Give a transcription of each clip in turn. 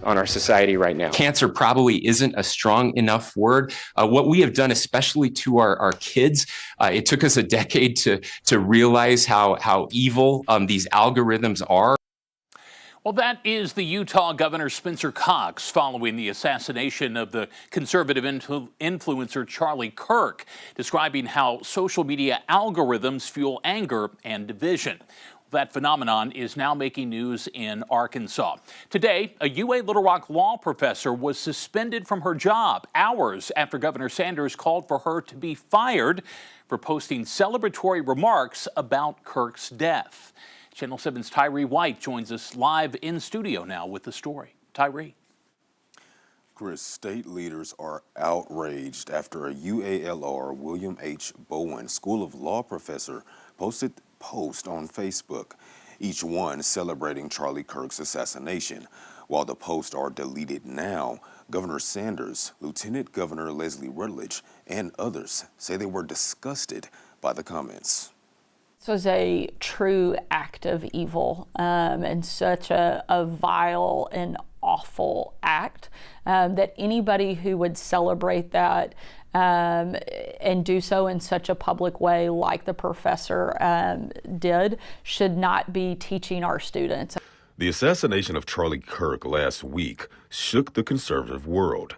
on our society right now. Cancer probably isn't a strong enough word. What we have done, especially to our kids, it took us a decade to realize how evil these algorithms are. Well, that is the Utah Governor Spencer Cox following the assassination of the conservative influencer Charlie Kirk, describing how social media algorithms fuel anger and division. That phenomenon is now making news in Arkansas. Today, a UA Little Rock law professor was suspended from her job hours after Governor Sanders called for her to be fired for posting celebratory remarks about Kirk's death. Channel 7's Tyree White joins us live in studio now with the story. Tyree. Chris, state leaders are outraged after a UALR William H. Bowen School of Law professor posted a post on Facebook, each one celebrating Charlie Kirk's assassination. While the posts are deleted now, Governor Sanders, Lieutenant Governor Leslie Rutledge, and others say they were disgusted by the comments. This was a true act of evil and such a vile and awful act that anybody who would celebrate that and do so in such a public way like the professor did should not be teaching our students. The assassination of Charlie Kirk last week shook the conservative world.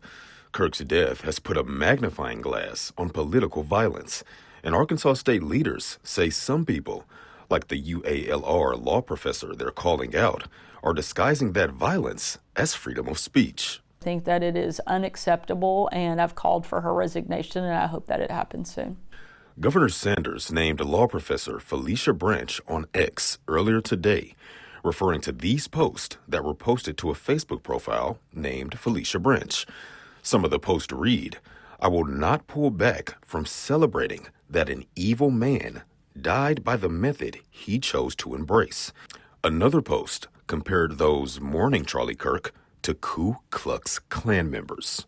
Kirk's death has put a magnifying glass on political violence. And Arkansas state leaders say some people, like the UALR law professor they're calling out, are disguising that violence as freedom of speech. I think that it is unacceptable, and I've called for her resignation, and I hope that it happens soon. Governor Sanders named law professor Felicia Branch on X earlier today, referring to these posts that were posted to a Facebook profile named Felicia Branch. Some of the posts read, "I will not pull back from celebrating that an evil man died by the method he chose to embrace." Another post compared those mourning Charlie Kirk to Ku Klux Klan members.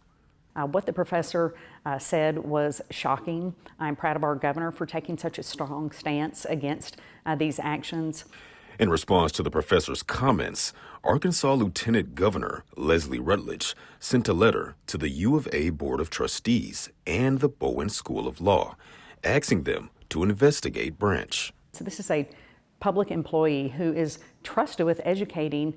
What the professor said was shocking. I'm proud of our governor for taking such a strong stance against these actions. In response to the professor's comments, Arkansas Lieutenant Governor Leslie Rutledge sent a letter to the U of A Board of Trustees and the Bowen School of Law, asking them to investigate Branch. So this is a public employee who is trusted with educating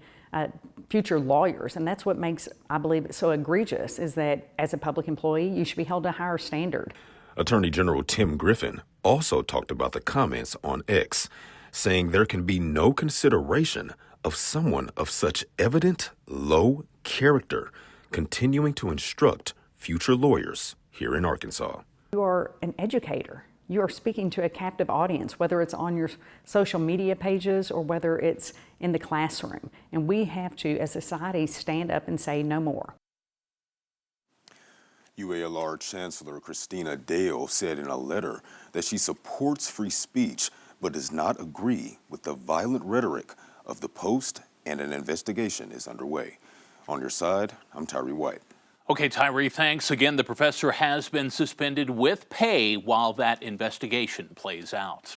future lawyers, and that's what makes, I believe, it so egregious, is that as a public employee, you should be held to a higher standard. Attorney General Tim Griffin also talked about the comments on X, saying there can be no consideration of someone of such evident low character continuing to instruct future lawyers here in Arkansas. You are an educator. You are speaking to a captive audience, whether it's on your social media pages or whether it's in the classroom. And we have to, as a society, stand up and say no more. UALR Chancellor Christina Dale said in a letter that she supports free speech but does not agree with the violent rhetoric of the post, and an investigation is underway. On your side, I'm Tyree White. Okay, Tyree, thanks. Again, the professor has been suspended with pay while that investigation plays out.